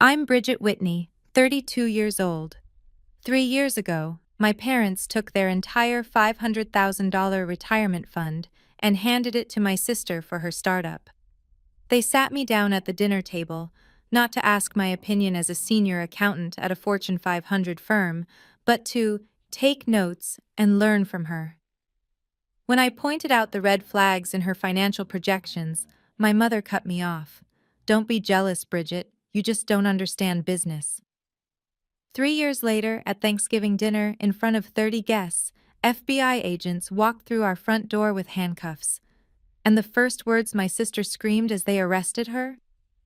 I'm Bridget Whitney, 32 years old. 3 years ago, my parents took their entire $500,000 retirement fund and handed it to my sister for her startup. They sat me down at the dinner table, not to ask my opinion as a senior accountant at a Fortune 500 firm, but to take notes and learn from her. When I pointed out the red flags in her financial projections, my mother cut me off. "Don't be jealous, Bridget. You just don't understand business." 3 years later, at Thanksgiving dinner in front of 30 guests, FBI agents walked through our front door with handcuffs. And the first words my sister screamed as they arrested her?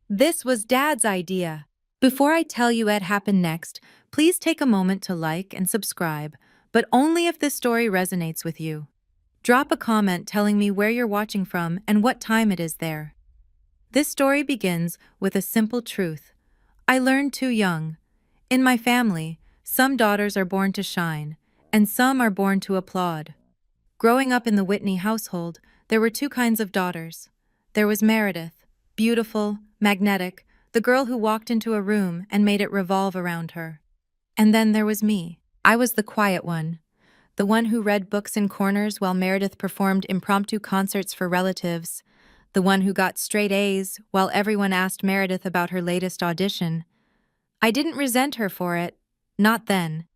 "This was Dad's idea." Before I tell you what happened next, please take a moment to like and subscribe, but only if this story resonates with you. Drop a comment telling me where you're watching from and what time it is there. This story begins with a simple truth. I learned too young. In my family, some daughters are born to shine, and some are born to applaud. Growing up in the Whitney household, there were two kinds of daughters. There was Meredith, beautiful, magnetic, the girl who walked into a room and made it revolve around her. And then there was me. I was the quiet one, the one who read books in corners while Meredith performed impromptu concerts for relatives, the one who got straight A's while everyone asked Meredith about her latest audition. I didn't resent her for it, not then.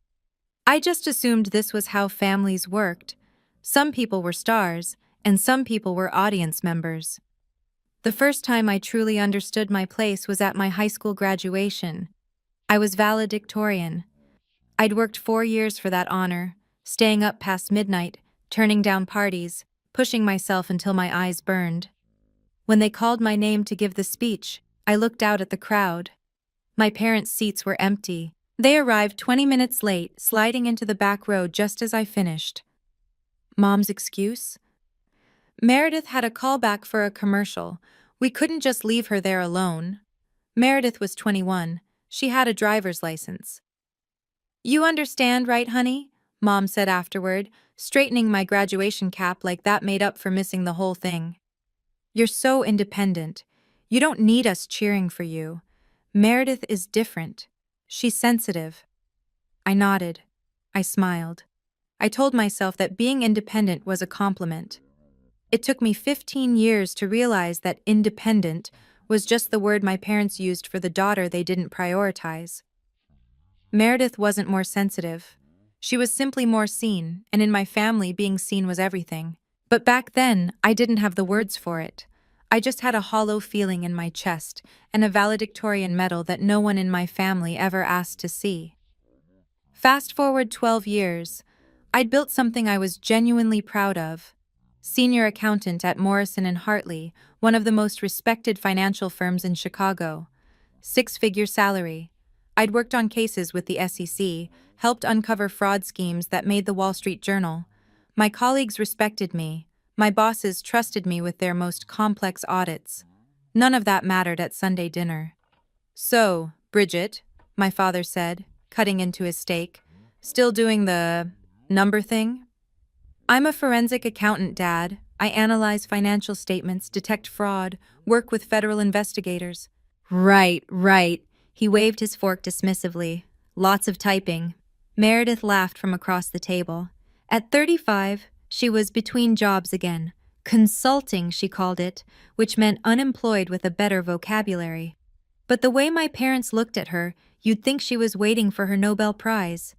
I just assumed this was how families worked. Some people were stars, and some people were audience members. The first time I truly understood my place was at my high school graduation. I was valedictorian. I'd worked 4 years for that honor, staying up past midnight, turning down parties, pushing myself until my eyes burned. When they called my name to give the speech, I looked out at the crowd. My parents' seats were empty. They arrived 20 minutes late, sliding into the back row just as I finished. Mom's excuse? Meredith had a callback for a commercial. We couldn't just leave her there alone. Meredith was 21. She had a driver's license. "You understand, right, honey?" Mom said afterward, straightening my graduation cap like that made up for missing the whole thing. "You're so independent. You don't need us cheering for you. Meredith is different. She's sensitive." I nodded. I smiled. I told myself that being independent was a compliment. It took me 15 years to realize that independent was just the word my parents used for the daughter they didn't prioritize. Meredith wasn't more sensitive. She was simply more seen, and in my family, being seen was everything. But back then, I didn't have the words for it. I just had a hollow feeling in my chest and a valedictorian medal that no one in my family ever asked to see. Fast forward 12 years, I'd built something I was genuinely proud of. Senior accountant at Morrison & Hartley, one of the most respected financial firms in Chicago. 6-figure salary. I'd worked on cases with the SEC, helped uncover fraud schemes that made the Wall Street Journal. My colleagues respected me. My bosses trusted me with their most complex audits. None of that mattered at Sunday dinner. "So, Bridget," my father said, cutting into his steak, "still doing the number thing?" "I'm a forensic accountant, Dad. I analyze financial statements, detect fraud, work with federal investigators." Right. He waved his fork dismissively. "Lots of typing." Meredith laughed from across the table. At 35, she was between jobs again. Consulting, she called it, which meant unemployed with a better vocabulary. But the way my parents looked at her, you'd think she was waiting for her Nobel Prize.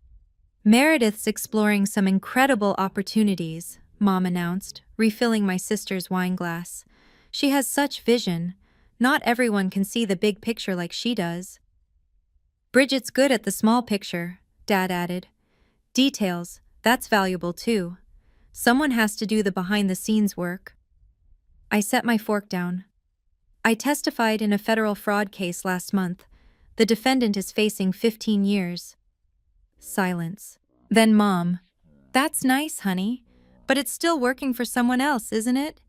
"Meredith's exploring some incredible opportunities," Mom announced, refilling my sister's wine glass. "She has such vision. Not everyone can see the big picture like she does." "Bridget's good at the small picture," Dad added. "Details, that's valuable too. Someone has to do the behind-the-scenes work." I set my fork down. "I testified in a federal fraud case last month. The defendant is facing 15 years. Silence. Then Mom, "That's nice, honey. But it's still working for someone else, isn't it?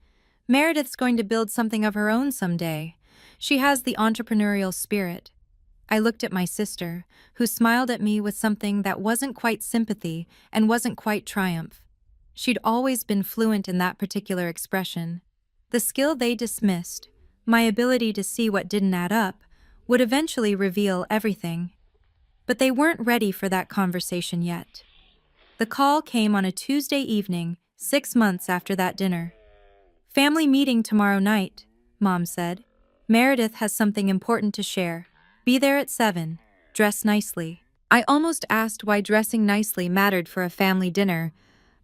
Meredith's going to build something of her own someday. She has the entrepreneurial spirit." I looked at my sister, who smiled at me with something that wasn't quite sympathy and wasn't quite triumph. She'd always been fluent in that particular expression. The skill they dismissed, my ability to see what didn't add up, would eventually reveal everything. But they weren't ready for that conversation yet. The call came on a Tuesday evening, 6 months after that dinner. "Family meeting tomorrow night," Mom said. "Meredith has something important to share. Be there at 7. Dress nicely." I almost asked why dressing nicely mattered for a family dinner,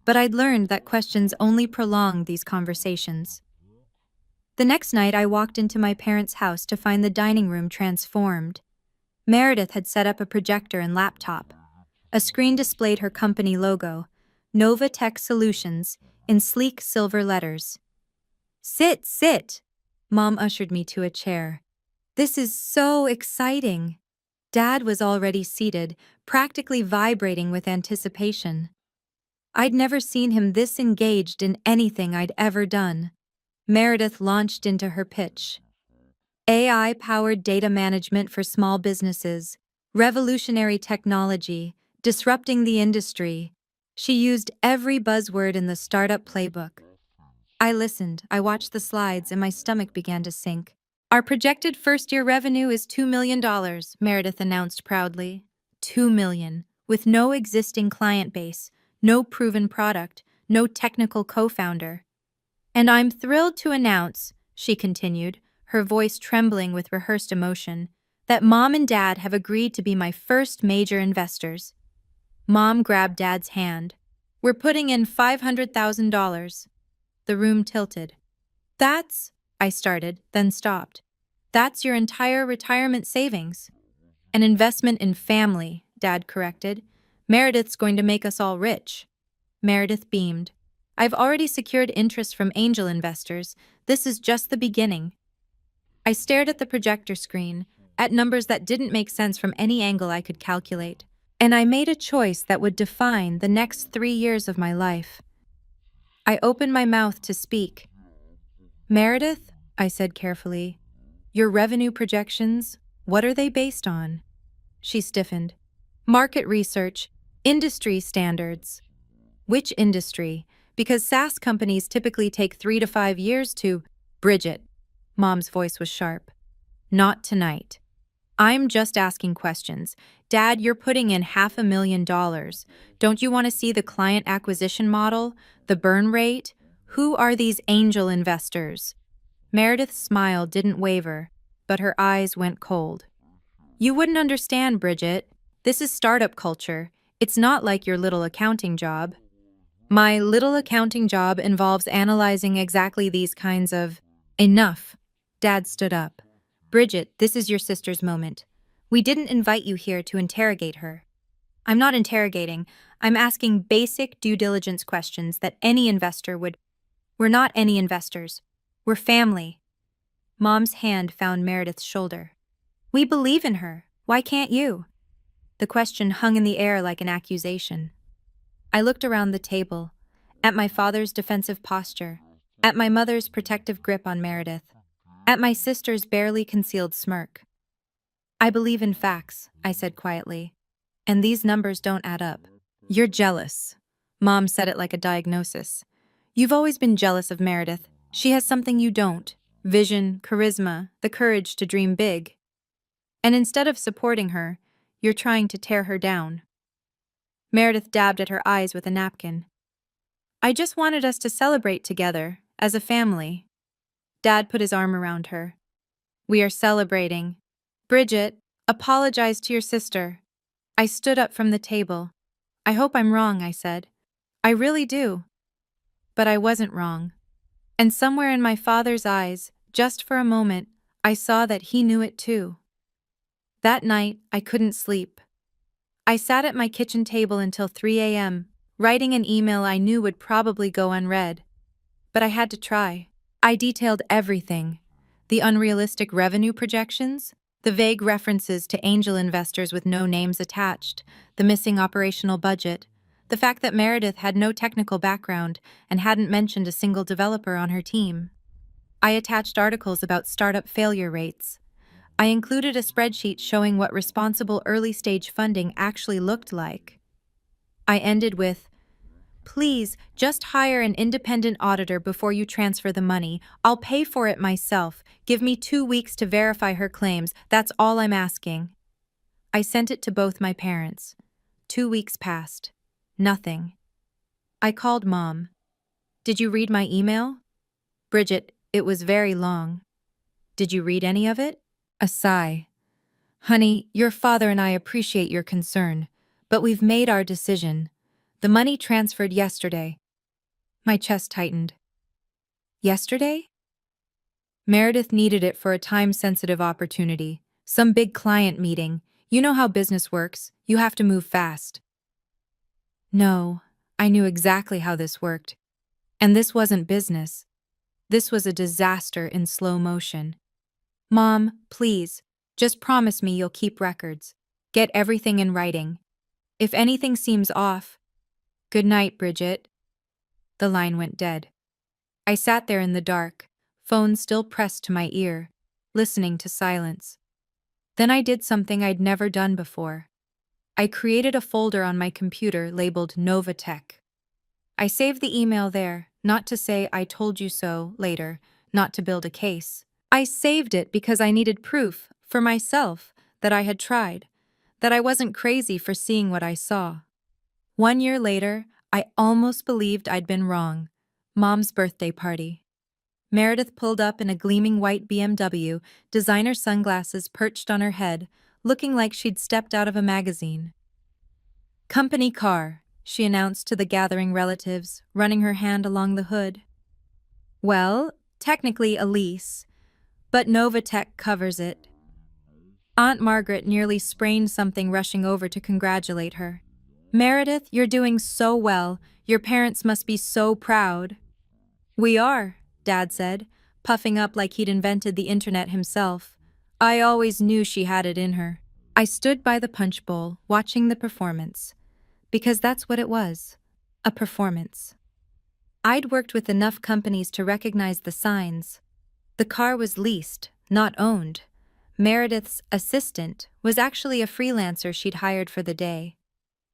but I'd learned that questions only prolong these conversations. The next night, I walked into my parents' house to find the dining room transformed. Meredith had set up a projector and laptop. A screen displayed her company logo, Nova Tech Solutions, in sleek silver letters. "Sit, sit!" Mom ushered me to a chair. "This is so exciting." Dad was already seated, practically vibrating with anticipation. I'd never seen him this engaged in anything I'd ever done. Meredith launched into her pitch. AI-powered data management for small businesses, revolutionary technology, disrupting the industry. She used every buzzword in the startup playbook. I listened, I watched the slides, and my stomach began to sink. "Our projected first-year revenue is $2 million, Meredith announced proudly. $2 million, with no existing client base, no proven product, no technical co-founder. "And I'm thrilled to announce," she continued, her voice trembling with rehearsed emotion, "that Mom and Dad have agreed to be my first major investors." Mom grabbed Dad's hand. "We're putting in $500,000. The room tilted. "That's," I started, then stopped. "That's your entire retirement savings." "An investment in family," Dad corrected. "Meredith's going to make us all rich." Meredith beamed. "I've already secured interest from angel investors. This is just the beginning." I stared at the projector screen, at numbers that didn't make sense from any angle I could calculate. And I made a choice that would define the next 3 years of my life. I opened my mouth to speak. "Meredith," I said carefully, "your revenue projections, what are they based on?" She stiffened. "Market research, industry standards." "Which industry? Because SaaS companies typically take 3 to 5 years to—" "Bridget," Mom's voice was sharp. "Not tonight. I'm just asking questions. Dad, you're putting in $500,000. Don't you want to see the client acquisition model, the burn rate? Who are these angel investors?" Meredith's smile didn't waver, but her eyes went cold. "You wouldn't understand, Bridget. This is startup culture. It's not like your little accounting job." "My little accounting job involves analyzing exactly these kinds of—" "Enough." Dad stood up. "Bridget, this is your sister's moment. We didn't invite you here to interrogate her." "I'm not interrogating. I'm asking basic due diligence questions that any investor would—" "We're not any investors. We're family." Mom's hand found Meredith's shoulder. "We believe in her. Why can't you?" The question hung in the air like an accusation. I looked around the table, at my father's defensive posture, at my mother's protective grip on Meredith, at my sister's barely concealed smirk. "I believe in facts," I said quietly, "and these numbers don't add up." "You're jealous." Mom said it like a diagnosis. "You've always been jealous of Meredith. She has something you don't: vision, charisma, the courage to dream big. And instead of supporting her, you're trying to tear her down." Meredith dabbed at her eyes with a napkin. "I just wanted us to celebrate together, as a family." Dad put his arm around her. "We are celebrating. Bridget, apologize to your sister." I stood up from the table. "I hope I'm wrong," I said. "I really do." But I wasn't wrong. And somewhere in my father's eyes, just for a moment, I saw that he knew it too. That night, I couldn't sleep. I sat at my kitchen table until 3 a.m., writing an email I knew would probably go unread. But I had to try. I detailed everything: the unrealistic revenue projections, the vague references to angel investors with no names attached, the missing operational budget, the fact that Meredith had no technical background and hadn't mentioned a single developer on her team. I attached articles about startup failure rates. I included a spreadsheet showing what responsible early-stage funding actually looked like. I ended with, "Please, just hire an independent auditor before you transfer the money. I'll pay for it myself. Give me 2 weeks to verify her claims, that's all I'm asking. I sent it to both my parents. 2 weeks passed. Nothing. I called Mom. Did you read my email? Bridget, it was very long. Did you read any of it? A sigh. Honey, your father and I appreciate your concern, but we've made our decision. The money transferred yesterday. My chest tightened. Yesterday? Meredith needed it for a time-sensitive opportunity. Some big client meeting. You know how business works. You have to move fast. No, I knew exactly how this worked. And this wasn't business. This was a disaster in slow motion. Mom, please, just promise me you'll keep records. Get everything in writing. If anything seems off. Good night, Bridget. The line went dead. I sat there in the dark, phone still pressed to my ear, listening to silence. Then I did something I'd never done before. I created a folder on my computer labeled Novatech. I saved the email there, not to say I told you so later, not to build a case. I saved it because I needed proof, for myself, that I had tried, that I wasn't crazy for seeing what I saw. 1 year later, I almost believed I'd been wrong. Mom's birthday party. Meredith pulled up in a gleaming white BMW, designer sunglasses perched on her head, looking like she'd stepped out of a magazine. Company car, she announced to the gathering relatives, running her hand along the hood. Well, technically a lease, but Novatech covers it. Aunt Margaret nearly sprained something rushing over to congratulate her. Meredith, you're doing so well. Your parents must be so proud. We are, Dad said, puffing up like he'd invented the internet himself. I always knew she had it in her. I stood by the punch bowl, watching the performance. Because that's what it was. A performance. I'd worked with enough companies to recognize the signs. The car was leased, not owned. Meredith's assistant was actually a freelancer she'd hired for the day.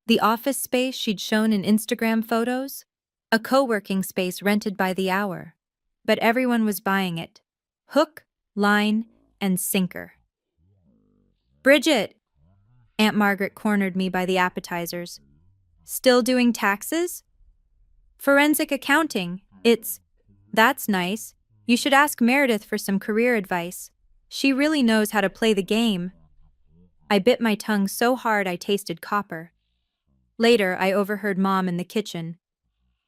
The office space she'd shown in Instagram photos? A co-working space rented by the hour. But everyone was buying it. Hook, line, and sinker. Bridget! Aunt Margaret cornered me by the appetizers. Still doing taxes? Forensic accounting. That's nice. You should ask Meredith for some career advice. She really knows how to play the game. I bit my tongue so hard I tasted copper. Later, I overheard Mom in the kitchen.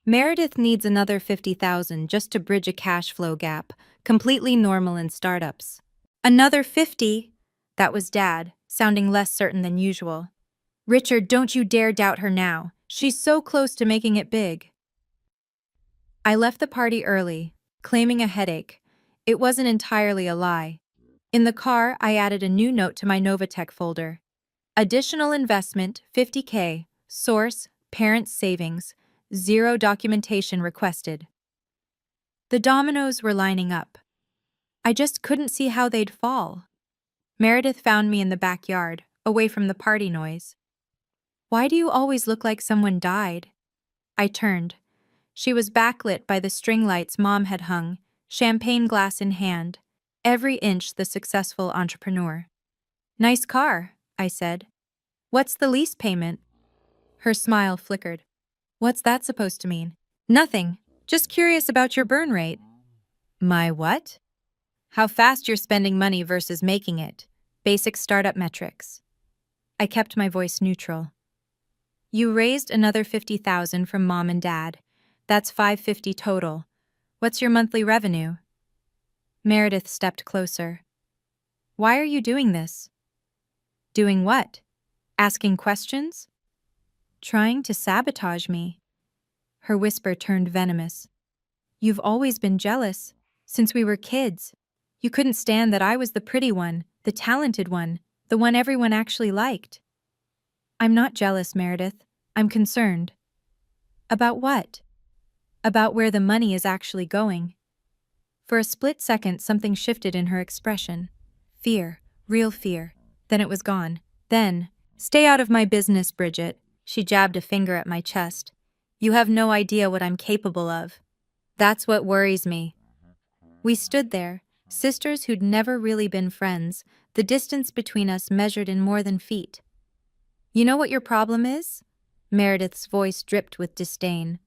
Meredith needs another $50,000 just to bridge a cash flow gap, completely normal in startups. Another 50? That was Dad, sounding less certain than usual. Richard, don't you dare doubt her now. She's so close to making it big. I left the party early, claiming a headache. It wasn't entirely a lie. In the car, I added a new note to my Novatech folder. Additional investment, $50K. Source, parents' savings. 0 documentation requested. The dominoes were lining up. I just couldn't see how they'd fall. Meredith found me in the backyard, away from the party noise. Why do you always look like someone died? I turned. She was backlit by the string lights Mom had hung, champagne glass in hand, every inch the successful entrepreneur. Nice car, I said. What's the lease payment? Her smile flickered. What's that supposed to mean? Nothing. Just curious about your burn rate. My what? How fast you're spending money versus making it. Basic startup metrics. I kept my voice neutral. You raised another $50,000 from Mom and Dad. That's $550 total. What's your monthly revenue? Meredith stepped closer. Why are you doing this? Doing what? Asking questions? Trying to sabotage me. Her whisper turned venomous. You've always been jealous, since we were kids. You couldn't stand that I was the pretty one, the talented one, the one everyone actually liked. I'm not jealous, Meredith. I'm concerned. About what? About where the money is actually going. For a split second, something shifted in her expression. Fear, real fear. Then it was gone. Then, stay out of my business, Bridget. She jabbed a finger at my chest. You have no idea what I'm capable of. That's what worries me. We stood there, Sisters who'd never really been friends, the distance between us measured in more than feet. You know what your problem is? Meredith's voice dripped with disdain.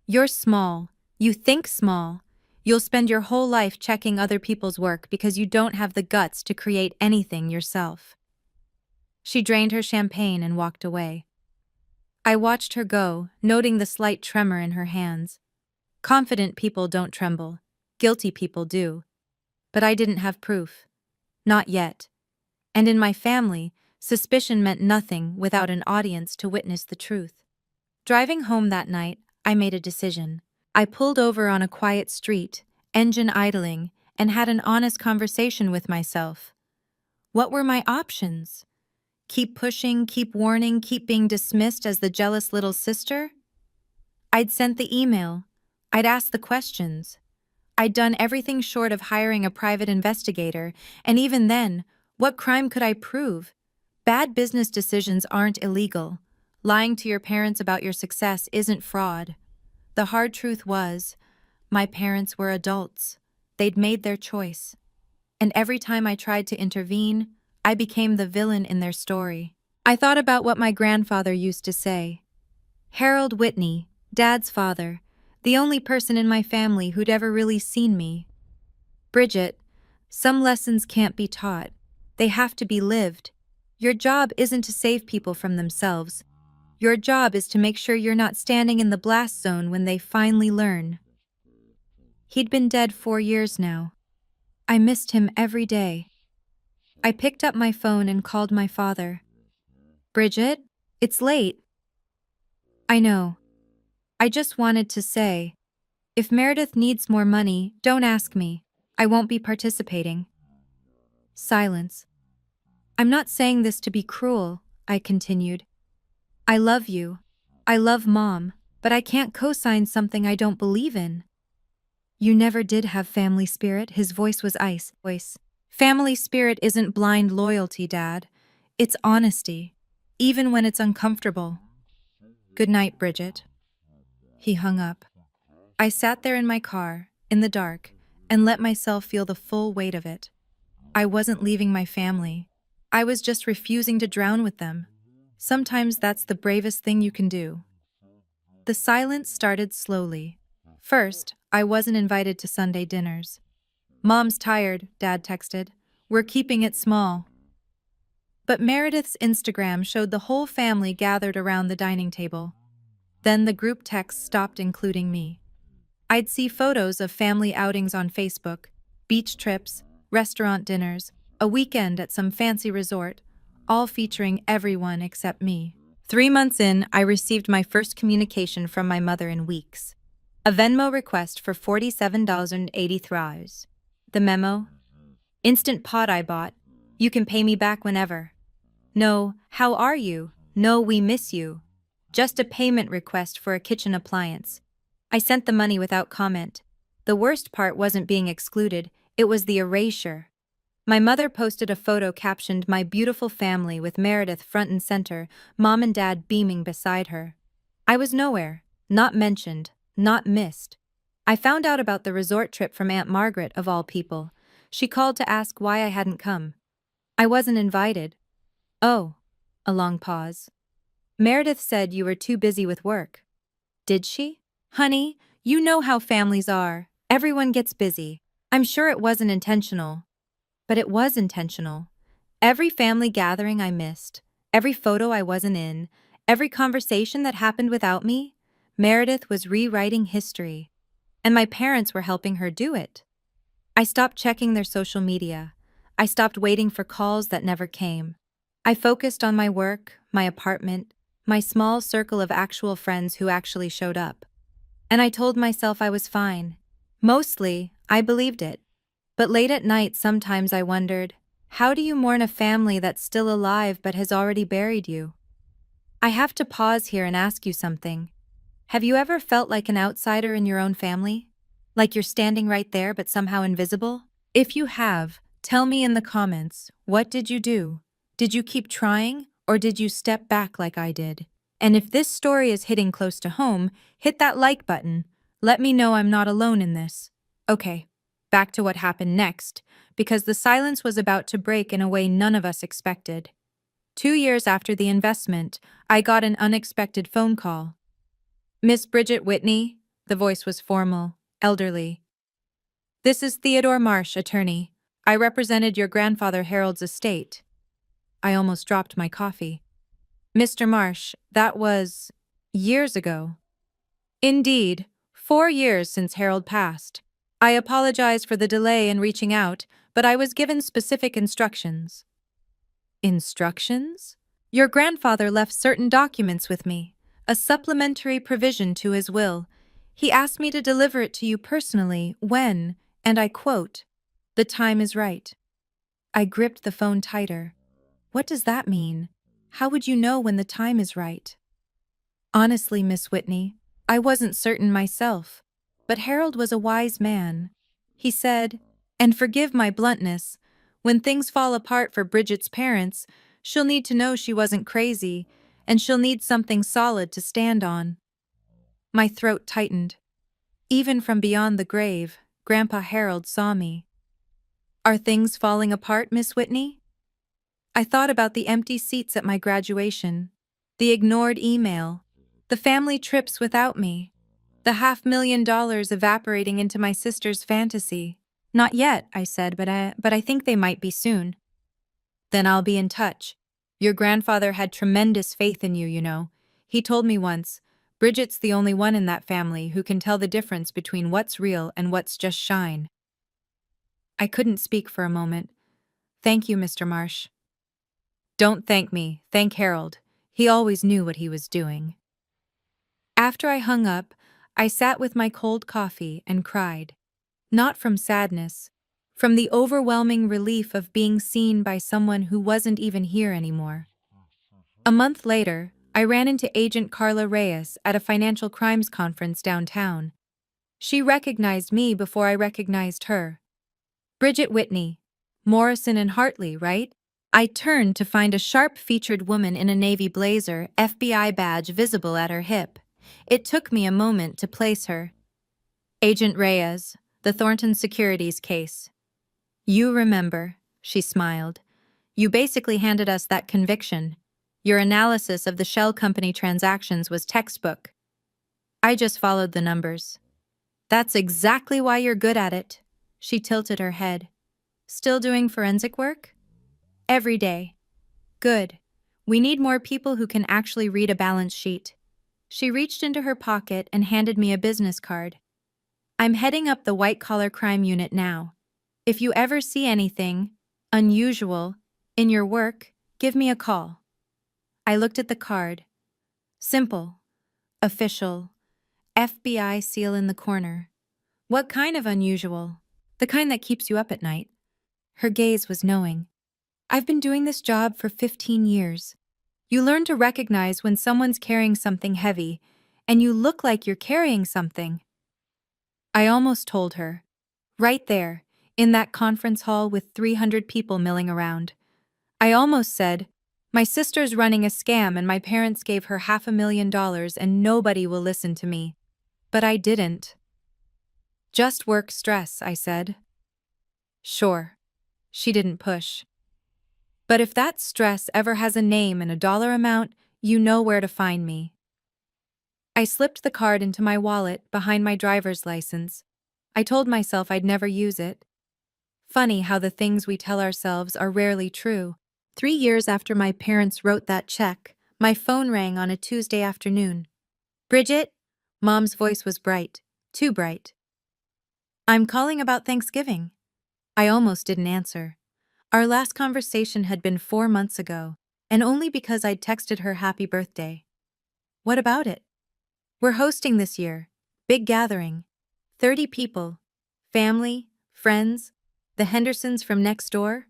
You're small. You think small. You'll spend your whole life checking other people's work because you don't have the guts to create anything yourself. She drained her champagne and walked away. I watched her go, noting the slight tremor in her hands. Confident people don't tremble. Guilty people do. But I didn't have proof. Not yet. And in my family, suspicion meant nothing without an audience to witness the truth. Driving home that night, I made a decision. I pulled over on a quiet street, engine idling, and had an honest conversation with myself. What were my options? Keep pushing, keep warning, keep being dismissed as the jealous little sister? I'd sent the email. I'd asked the questions. I'd done everything short of hiring a private investigator, and even then, what crime could I prove? Bad business decisions aren't illegal. Lying to your parents about your success isn't fraud. The hard truth was, my parents were adults. They'd made their choice. And every time I tried to intervene, I became the villain in their story. I thought about what my grandfather used to say. Harold Whitney, Dad's father, the only person in my family who'd ever really seen me. Bridget, some lessons can't be taught. They have to be lived. Your job isn't to save people from themselves. Your job is to make sure you're not standing in the blast zone when they finally learn. He'd been dead 4 years now. I missed him every day. I picked up my phone and called my father. Bridget, it's late. I know. I just wanted to say, if Meredith needs more money, don't ask me. I won't be participating. Silence. I'm not saying this to be cruel, I continued. I love you. I love Mom, but I can't co-sign something I don't believe in. You never did have family spirit, his voice was ice. Family spirit isn't blind loyalty, Dad. It's honesty, even when it's uncomfortable. Good night, Bridget. He hung up. I sat there in my car, in the dark, and let myself feel the full weight of it. I wasn't leaving my family. I was just refusing to drown with them. Sometimes that's the bravest thing you can do. The silence started slowly. First, I wasn't invited to Sunday dinners. Mom's tired, Dad texted. We're keeping it small. But Meredith's Instagram showed the whole family gathered around the dining table. Then the group text stopped including me. I'd see photos of family outings on Facebook, beach trips, restaurant dinners, a weekend at some fancy resort, all featuring everyone except me. 3 months in, I received my first communication from my mother in weeks. A Venmo request for $47.83. The memo? Instant pot I bought. You can pay me back whenever. No, how are you? No, we miss you. Just a payment request for a kitchen appliance. I sent the money without comment. The worst part wasn't being excluded, it was the erasure. My mother posted a photo captioned "My beautiful family" with Meredith front and center, Mom and Dad beaming beside her. I was nowhere, not mentioned, not missed. I found out about the resort trip from Aunt Margaret, of all people. She called to ask why I hadn't come. I wasn't invited. Oh, a long pause. Meredith said you were too busy with work. Did she? Honey, you know how families are. Everyone gets busy. I'm sure it wasn't intentional. But it was intentional. Every family gathering I missed, every photo I wasn't in, every conversation that happened without me, Meredith was rewriting history. And my parents were helping her do it. I stopped checking their social media. I stopped waiting for calls that never came. I focused on my work, my apartment, my small circle of actual friends who actually showed up. And I told myself I was fine. Mostly, I believed it. But late at night, sometimes I wondered, how do you mourn a family that's still alive but has already buried you? I have to pause here and ask you something. Have you ever felt like an outsider in your own family? Like you're standing right there but somehow invisible? If you have, tell me in the comments, what did you do? Did you keep trying, or did you step back like I did? And if this story is hitting close to home, hit that like button. Let me know I'm not alone in this. Okay. Back to what happened next, because the silence was about to break in a way none of us expected. 2 years after the investment, I got an unexpected phone call. Miss Bridget Whitney, the voice was formal, elderly. This is Theodore Marsh, attorney. I represented your grandfather Harold's estate. I almost dropped my coffee. Mr. Marsh, that was years ago. Indeed, 4 years since Harold passed. I apologize for the delay in reaching out, but I was given specific instructions. Instructions? Your grandfather left certain documents with me, a supplementary provision to his will. He asked me to deliver it to you personally when, and I quote, "The time is right." I gripped the phone tighter. What does that mean? How would you know when the time is right? Honestly, Miss Whitney, I wasn't certain myself, but Harold was a wise man. He said, and forgive my bluntness, when things fall apart for Bridget's parents, she'll need to know she wasn't crazy, and she'll need something solid to stand on. My throat tightened. Even from beyond the grave, Grandpa Harold saw me. Are things falling apart, Miss Whitney? I thought about the empty seats at my graduation, the ignored email, the family trips without me, the $500,000 evaporating into my sister's fantasy. Not yet, I said, but I think they might be soon. Then I'll be in touch. Your grandfather had tremendous faith in you, you know. He told me once, Bridget's the only one in that family who can tell the difference between what's real and what's just shine. I couldn't speak for a moment. Thank you, Mr. Marsh. Don't thank me, thank Harold. He always knew what he was doing. After I hung up, I sat with my cold coffee and cried. Not from sadness, from the overwhelming relief of being seen by someone who wasn't even here anymore. A month later, I ran into Agent Carla Reyes at a financial crimes conference downtown. She recognized me before I recognized her. Bridget Whitney, Morrison and Hartley, right? I turned to find a sharp-featured woman in a navy blazer, FBI badge visible at her hip. It took me a moment to place her. Agent Reyes, the Thornton Securities case. You remember, she smiled. You basically handed us that conviction. Your analysis of the shell company transactions was textbook. I just followed the numbers. That's exactly why you're good at it. She tilted her head. Still doing forensic work? Every day. Good. We need more people who can actually read a balance sheet. She reached into her pocket and handed me a business card. I'm heading up the white-collar crime unit now. If you ever see anything unusual in your work, give me a call. I looked at the card. Simple. Official. FBI seal in the corner. What kind of unusual? The kind that keeps you up at night. Her gaze was knowing. I've been doing this job for 15 years. You learn to recognize when someone's carrying something heavy, and you look like you're carrying something. I almost told her. Right there, in that conference hall with 300 people milling around. I almost said, my sister's running a scam and my parents gave her $500,000 and nobody will listen to me. But I didn't. Just work stress, I said. Sure. She didn't push. But if that stress ever has a name and a dollar amount, you know where to find me. I slipped the card into my wallet behind my driver's license. I told myself I'd never use it. Funny how the things we tell ourselves are rarely true. 3 years after my parents wrote that check, my phone rang on a Tuesday afternoon. Bridget? Mom's voice was bright. Too bright. I'm calling about Thanksgiving. I almost didn't answer. Our last conversation had been 4 months ago, and only because I'd texted her happy birthday. What about it? We're hosting this year. Big gathering. 30 people. Family, friends, the Hendersons from next door.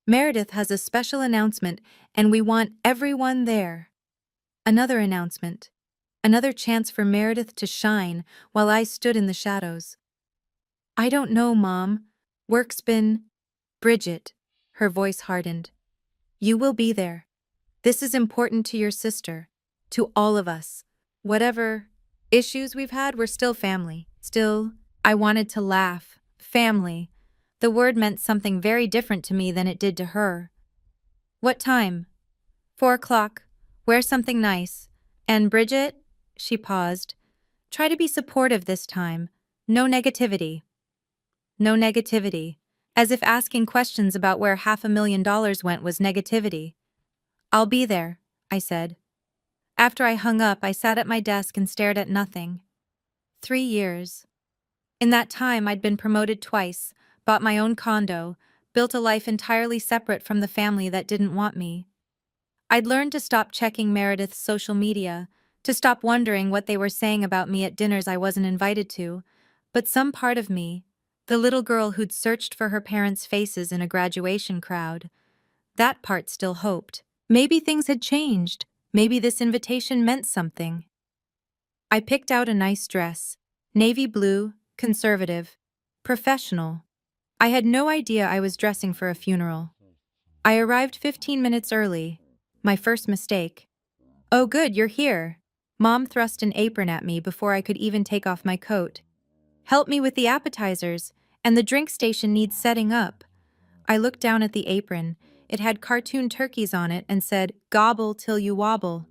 Meredith has a special announcement, and we want everyone there. Another announcement. Another chance for Meredith to shine while I stood in the shadows. I don't know, Mom. Work's been... Bridget. Her voice hardened. You will be there. This is important to your sister, to all of us. Whatever issues we've had, we're still family. Still, I wanted to laugh. Family. The word meant something very different to me than it did to her. What time? 4 o'clock. Wear something nice. And Bridget? She paused. Try to be supportive this time. No negativity. No negativity. As if asking questions about where $500,000 went was negativity. I'll be there, I said. After I hung up, I sat at my desk and stared at nothing. 3 years. In that time, I'd been promoted twice, bought my own condo, built a life entirely separate from the family that didn't want me. I'd learned to stop checking Meredith's social media, to stop wondering what they were saying about me at dinners I wasn't invited to, but some part of me, the little girl who'd searched for her parents' faces in a graduation crowd, that part still hoped. Maybe things had changed. Maybe this invitation meant something. I picked out a nice dress, navy blue, conservative, professional. I had no idea I was dressing for a funeral. I arrived 15 minutes early. My first mistake. Oh good, you're here. Mom thrust an apron at me before I could even take off my coat. Help me with the appetizers, and the drink station needs setting up. I looked down at the apron. It had cartoon turkeys on it and said, "Gobble till you wobble."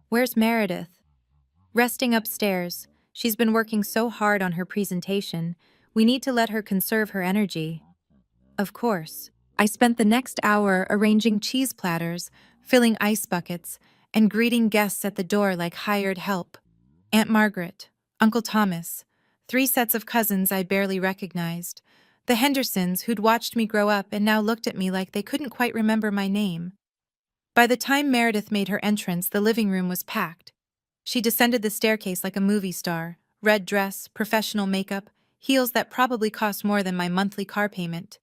Where's Meredith? Resting upstairs. She's been working so hard on her presentation. We need to let her conserve her energy. Of course. I spent the next hour arranging cheese platters, filling ice buckets, and greeting guests at the door like hired help. Aunt Margaret, Uncle Thomas, 3 sets of cousins I barely recognized. The Hendersons who'd watched me grow up and now looked at me like they couldn't quite remember my name. By the time Meredith made her entrance, the living room was packed. She descended the staircase like a movie star, red dress, professional makeup, heels that probably cost more than my monthly car payment.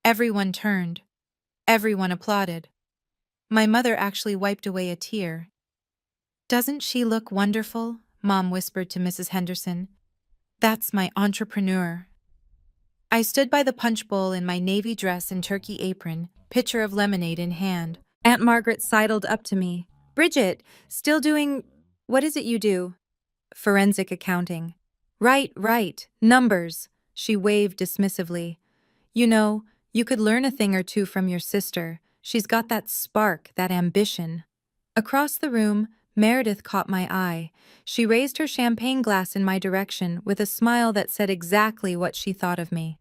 Everyone turned. Everyone applauded. My mother actually wiped away a tear. "Doesn't she look wonderful?" Mom whispered to Mrs. Henderson. "That's my entrepreneur." I stood by the punch bowl in my navy dress and turkey apron, pitcher of lemonade in hand. Aunt Margaret sidled up to me. "Bridget, still doing... what is it you do?" "Forensic accounting." Right, numbers," she waved dismissively. "You know, you could learn a thing or two from your sister. She's got that spark, that ambition." Across the room, Meredith caught my eye. She raised her champagne glass in my direction with a smile that said exactly what she thought of me.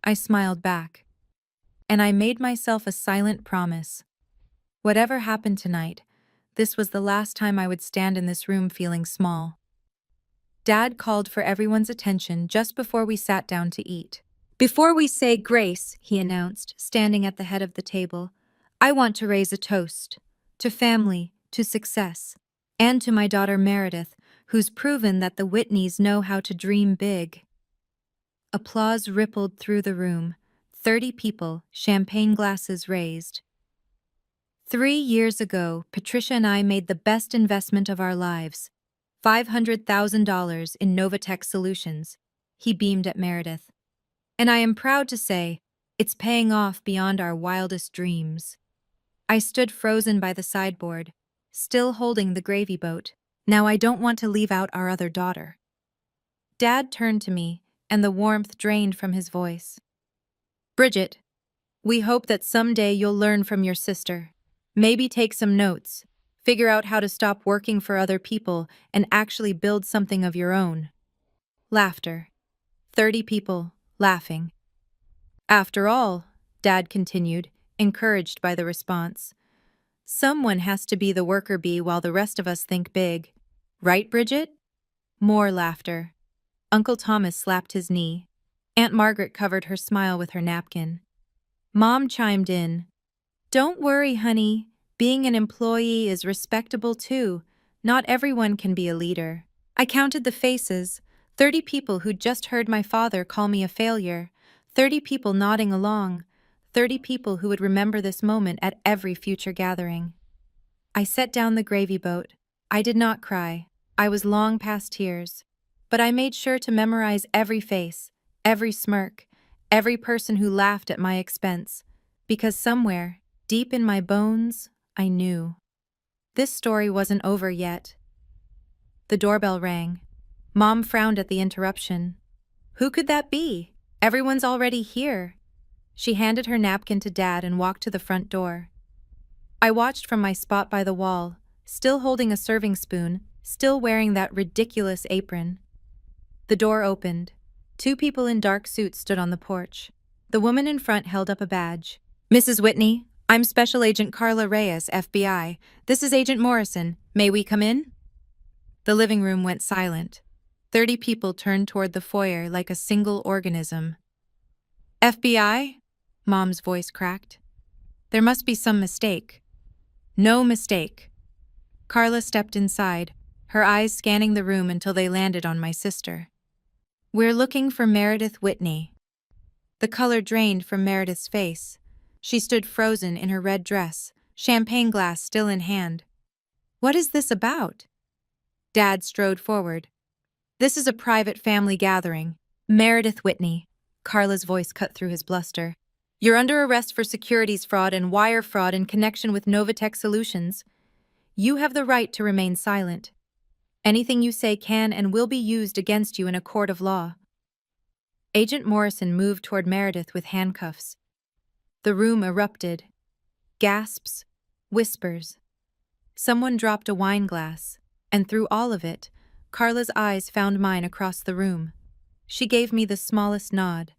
I smiled back. And I made myself a silent promise. Whatever happened tonight, this was the last time I would stand in this room feeling small. Dad called for everyone's attention just before we sat down to eat. "Before we say grace," he announced, standing at the head of the table, "I want to raise a toast. To family, to success, and to my daughter Meredith, who's proven that the Whitneys know how to dream big." Applause rippled through the room. 30 people, champagne glasses raised. 3 years ago, Patricia and I made the best investment of our lives. $500,000 in Novatech Solutions. He beamed at Meredith. And I am proud to say, it's paying off beyond our wildest dreams. I stood frozen by the sideboard, still holding the gravy boat. Now I don't want to leave out our other daughter. Dad turned to me, and the warmth drained from his voice. "Bridget, we hope that someday you'll learn from your sister. Maybe take some notes, figure out how to stop working for other people and actually build something of your own." Laughter. 30 people, laughing. "After all," Dad continued, encouraged by the response, "someone has to be the worker bee while the rest of us think big. Right, Bridget?" More laughter. Uncle Thomas slapped his knee. Aunt Margaret covered her smile with her napkin. Mom chimed in. "Don't worry, honey. Being an employee is respectable too. Not everyone can be a leader." I counted the faces. 30 people who'd just heard my father call me a failure. 30 people nodding along. 30 people who would remember this moment at every future gathering. I set down the gravy boat. I did not cry. I was long past tears. But I made sure to memorize every face, every smirk, every person who laughed at my expense, because somewhere, deep in my bones, I knew. This story wasn't over yet. The doorbell rang. Mom frowned at the interruption. Who could that be? Everyone's already here. She handed her napkin to Dad and walked to the front door. I watched from my spot by the wall, still holding a serving spoon, still wearing that ridiculous apron. The door opened. Two people in dark suits stood on the porch. The woman in front held up a badge. "Mrs. Whitney, I'm Special Agent Carla Reyes, FBI. This is Agent Morrison. May we come in?" The living room went silent. 30 people turned toward the foyer like a single organism. "FBI?" Mom's voice cracked. "There must be some mistake." "No mistake." Carla stepped inside, her eyes scanning the room until they landed on my sister. "We're looking for Meredith Whitney." The color drained from Meredith's face. She stood frozen in her red dress, champagne glass still in hand. "What is this about?" Dad strode forward. "This is a private family gathering. Meredith Whitney." Carla's voice cut through his bluster. "You're under arrest for securities fraud and wire fraud in connection with Novatech Solutions. You have the right to remain silent. Anything you say can and will be used against you in a court of law." Agent Morrison moved toward Meredith with handcuffs. The room erupted. Gasps, whispers. Someone dropped a wine glass, and through all of it, Carla's eyes found mine across the room. She gave me the smallest nod.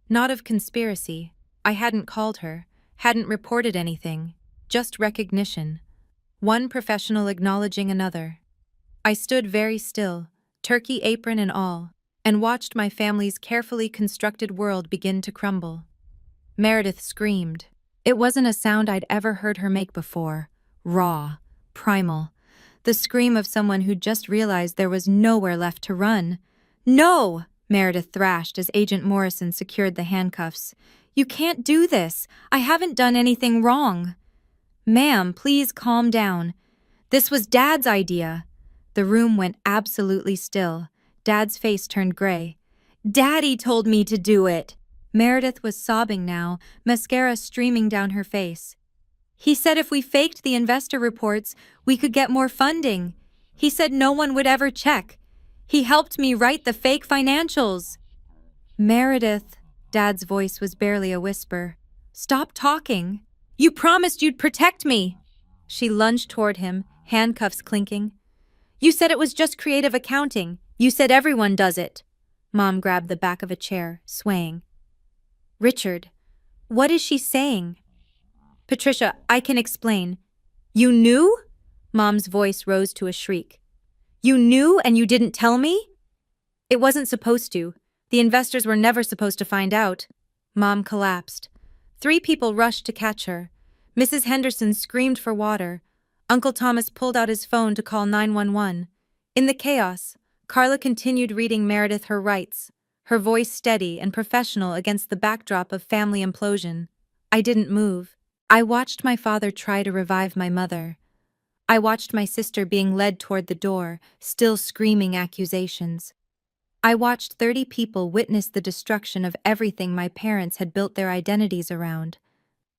Not of conspiracy. I hadn't called her, hadn't reported anything, just recognition. One professional acknowledging another. I stood very still, turkey apron and all, and watched my family's carefully constructed world begin to crumble. Meredith screamed. It wasn't a sound I'd ever heard her make before. Raw, primal. The scream of someone who'd just realized there was nowhere left to run. "No!" Meredith thrashed as Agent Morrison secured the handcuffs. "You can't do this. I haven't done anything wrong." "Ma'am, please calm down. This was Dad's idea." The room went absolutely still. Dad's face turned gray. "Daddy told me to do it." Meredith was sobbing now, mascara streaming down her face. "He said if we faked the investor reports, we could get more funding. He said no one would ever check. He helped me write the fake financials." "Meredith," Dad's voice was barely a whisper. "Stop talking. You promised you'd protect me." She lunged toward him, handcuffs clinking. "You said it was just creative accounting. You said everyone does it." Mom grabbed the back of a chair, swaying. "Richard, what is she saying?" "Patricia, I can explain." "You knew?" Mom's voice rose to a shriek. "You knew and you didn't tell me?" "It wasn't supposed to. The investors were never supposed to find out." Mom collapsed. 3 people rushed to catch her. Mrs. Henderson screamed for water. Uncle Thomas pulled out his phone to call 911. In the chaos, Carla continued reading Meredith her rights, her voice steady and professional against the backdrop of family implosion. I didn't move. I watched my father try to revive my mother. I watched my sister being led toward the door, still screaming accusations. I watched 30 people witness the destruction of everything my parents had built their identities around.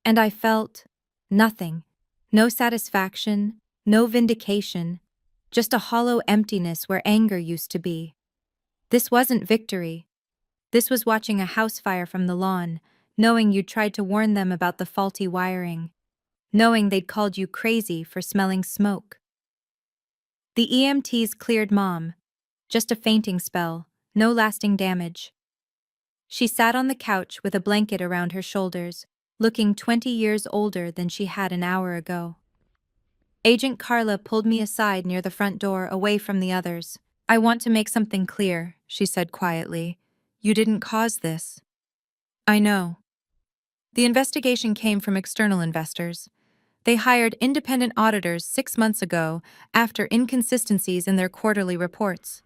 And I felt nothing. No satisfaction, no vindication, just a hollow emptiness where anger used to be. This wasn't victory. This was watching a house fire from the lawn, knowing you'd tried to warn them about the faulty wiring, knowing they'd called you crazy for smelling smoke. The EMTs cleared Mom. Just a fainting spell, no lasting damage. She sat on the couch with a blanket around her shoulders, looking 20 years older than she had an hour ago. Agent Carla pulled me aside near the front door, away from the others. "I want to make something clear," she said quietly. "You didn't cause this." "I know." The investigation came from external investors. They hired independent auditors 6 months ago after inconsistencies in their quarterly reports.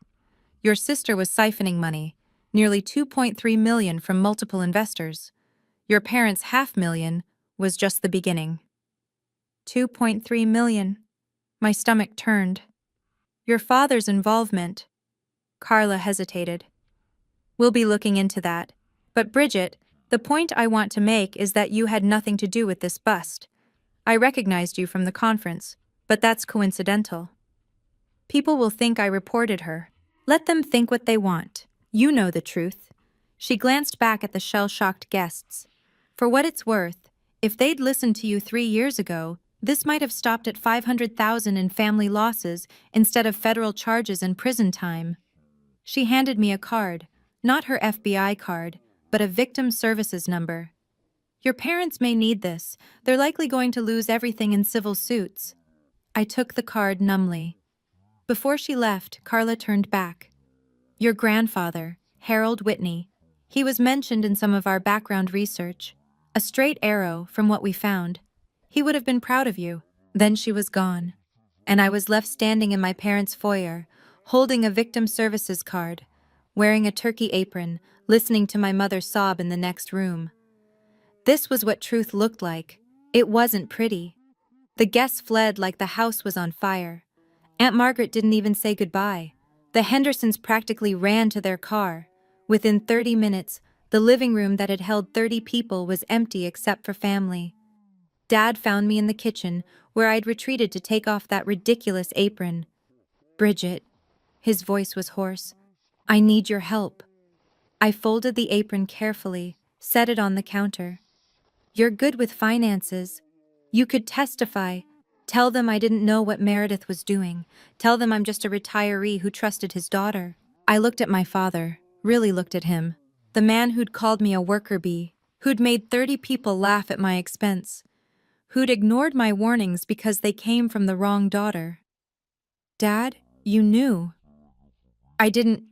Your sister was siphoning money, nearly $2.3 million from multiple investors. Your parents' $500,000 was just the beginning. $2.3 million. My stomach turned. Your father's involvement. Carla hesitated. "We'll be looking into that. But Bridget, the point I want to make is that you had nothing to do with this bust. I recognized you from the conference, but that's coincidental. People will think I reported her. Let them think what they want. You know the truth." She glanced back at the shell-shocked guests. For what it's worth, if they'd listened to you 3 years ago, this might have stopped at 500,000 in family losses instead of federal charges and prison time. She handed me a card, not her FBI card, but a victim services number. Your parents may need this. They're likely going to lose everything in civil suits. I took the card numbly. Before she left, Carla turned back. Your grandfather, Harold Whitney. He was mentioned in some of our background research. A straight arrow from what we found. He would have been proud of you. Then she was gone. And I was left standing in my parents' foyer, holding a victim services card, wearing a turkey apron, listening to my mother sob in the next room. This was what truth looked like. It wasn't pretty. The guests fled like the house was on fire. Aunt Margaret didn't even say goodbye. The Hendersons practically ran to their car. Within 30 minutes, the living room that had held 30 people was empty except for family. Dad found me in the kitchen, where I'd retreated to take off that ridiculous apron. Bridget, his voice was hoarse, I need your help. I folded the apron carefully, set it on the counter. You're good with finances. You could testify. Tell them I didn't know what Meredith was doing. Tell them I'm just a retiree who trusted his daughter. I looked at my father, really looked at him. The man who'd called me a worker bee, who'd made 30 people laugh at my expense, who'd ignored my warnings because they came from the wrong daughter. Dad, you knew. I didn't.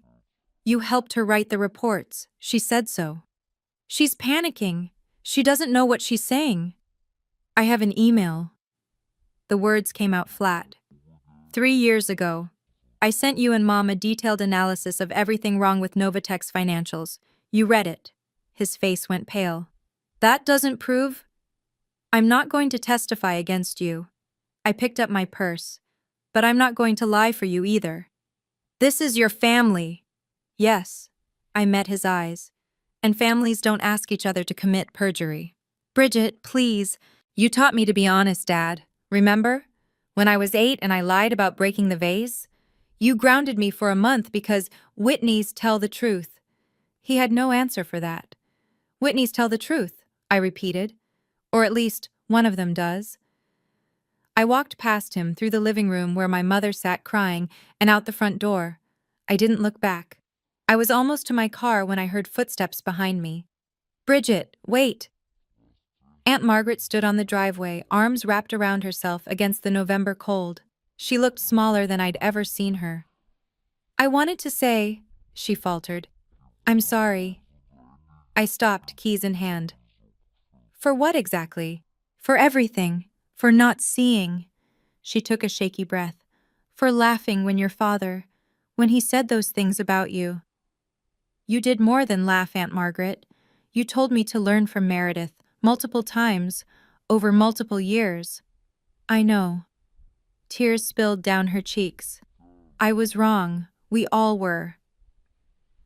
You helped her write the reports. She said so. She's panicking. She doesn't know what she's saying. I have an email. The words came out flat. 3 years ago, I sent you and Mom a detailed analysis of everything wrong with Novatech's financials. You read it. His face went pale. That doesn't prove. I'm not going to testify against you. I picked up my purse. But I'm not going to lie for you either. This is your family. Yes. I met his eyes. And families don't ask each other to commit perjury. Bridget, please. You taught me to be honest, Dad. Remember? When I was 8 and I lied about breaking the vase? You grounded me for a month because Whitney's tell the truth. He had no answer for that. Whitney's tell the truth, I repeated. Or at least, one of them does. I walked past him through the living room where my mother sat crying and out the front door. I didn't look back. I was almost to my car when I heard footsteps behind me. Bridget, wait! Aunt Margaret stood on the driveway, arms wrapped around herself against the November cold. She looked smaller than I'd ever seen her. I wanted to say, she faltered, I'm sorry. I stopped, keys in hand. For what exactly? For everything. For not seeing. She took a shaky breath. For laughing when when he said those things about you. You did more than laugh, Aunt Margaret. You told me to learn from Meredith, multiple times, over multiple years. I know. Tears spilled down her cheeks. I was wrong. We all were.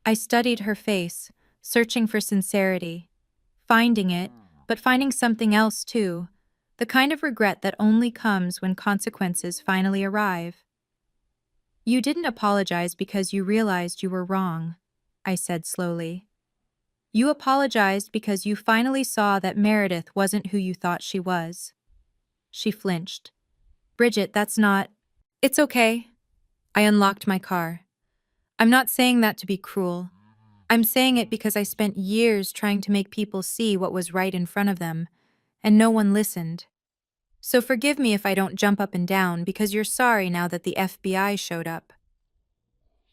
I studied her face, searching for sincerity. Finding it, but finding something else too. The kind of regret that only comes when consequences finally arrive. You didn't apologize because you realized you were wrong, I said slowly. You apologized because you finally saw that Meredith wasn't who you thought she was. She flinched. Bridget, that's not... It's okay. I unlocked my car. I'm not saying that to be cruel. I'm saying it because I spent years trying to make people see what was right in front of them, and no one listened. So forgive me if I don't jump up and down because you're sorry now that the FBI showed up.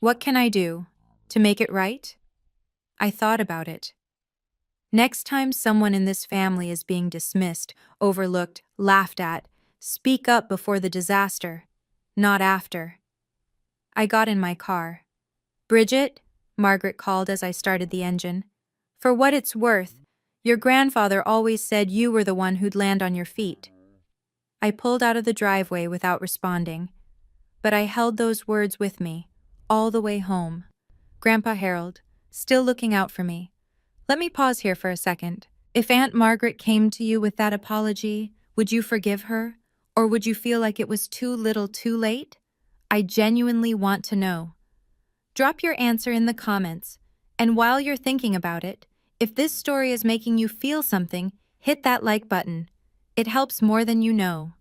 What can I do? To make it right? I thought about it. Next time someone in this family is being dismissed, overlooked, laughed at, speak up before the disaster, not after. I got in my car. Bridget, Margaret called as I started the engine. For what it's worth, your grandfather always said you were the one who'd land on your feet. I pulled out of the driveway without responding, but I held those words with me, all the way home. Grandpa Harold, still looking out for me. Let me pause here for a second. If Aunt Margaret came to you with that apology, would you forgive her? Or would you feel like it was too little too late? I genuinely want to know. Drop your answer in the comments. And while you're thinking about it, if this story is making you feel something, hit that like button. It helps more than you know.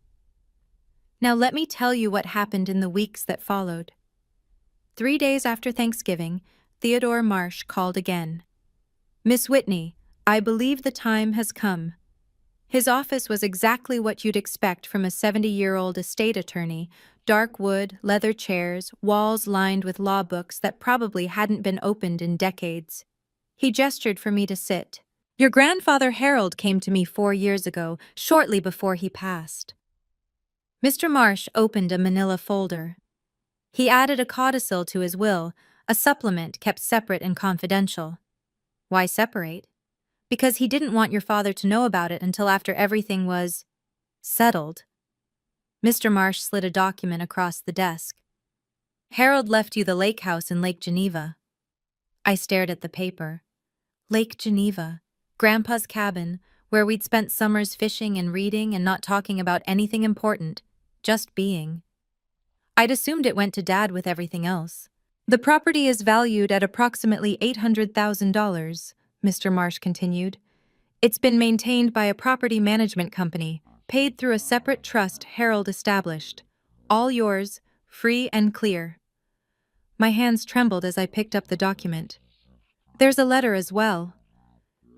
Now let me tell you what happened in the weeks that followed. 3 days after Thanksgiving, Theodore Marsh called again. Miss Whitney, I believe the time has come. His office was exactly what you'd expect from a 70-year-old estate attorney: dark wood, leather chairs, walls lined with law books that probably hadn't been opened in decades. He gestured for me to sit. Your grandfather Harold came to me 4 years ago, shortly before he passed. Mr. Marsh opened a manila folder. He added a codicil to his will, a supplement kept separate and confidential. Why separate? Because he didn't want your father to know about it until after everything was settled. Mr. Marsh slid a document across the desk. Harold left you the lake house in Lake Geneva. I stared at the paper. Lake Geneva, Grandpa's cabin, where we'd spent summers fishing and reading and not talking about anything important, just being. I'd assumed it went to Dad with everything else. The property is valued at approximately $800,000, Mr. Marsh continued. It's been maintained by a property management company, paid through a separate trust Harold established. All yours, free and clear. My hands trembled as I picked up the document. There's a letter as well.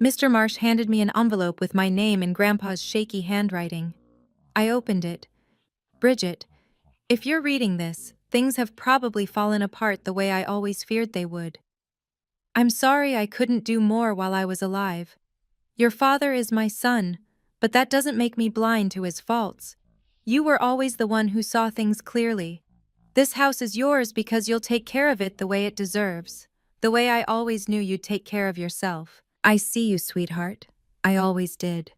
Mr. Marsh handed me an envelope with my name in Grandpa's shaky handwriting. I opened it. Bridget, if you're reading this, things have probably fallen apart the way I always feared they would. I'm sorry I couldn't do more while I was alive. Your father is my son, but that doesn't make me blind to his faults. You were always the one who saw things clearly. This house is yours because you'll take care of it the way it deserves, the way I always knew you'd take care of yourself. I see you, sweetheart. I always did.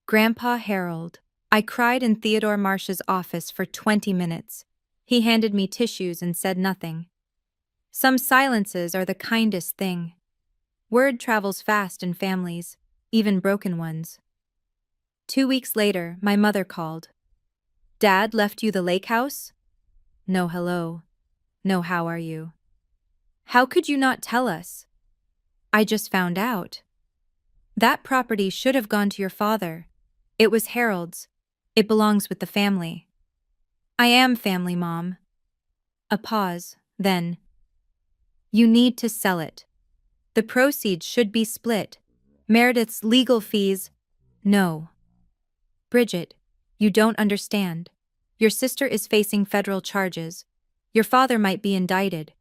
Grandpa Harold. I cried in Theodore Marsh's office for 20 minutes. He handed me tissues and said nothing. Some silences are the kindest thing. Word travels fast in families, even broken ones. 2 weeks later, my mother called. Dad left you the lake house? No hello. No how are you. How could you not tell us? I just found out. That property should have gone to your father. It was Harold's. It belongs with the family. I am family, Mom. A pause, then. You need to sell it. The proceeds should be split. Meredith's legal fees. No. Bridget, you don't understand. Your sister is facing federal charges. Your father might be indicted.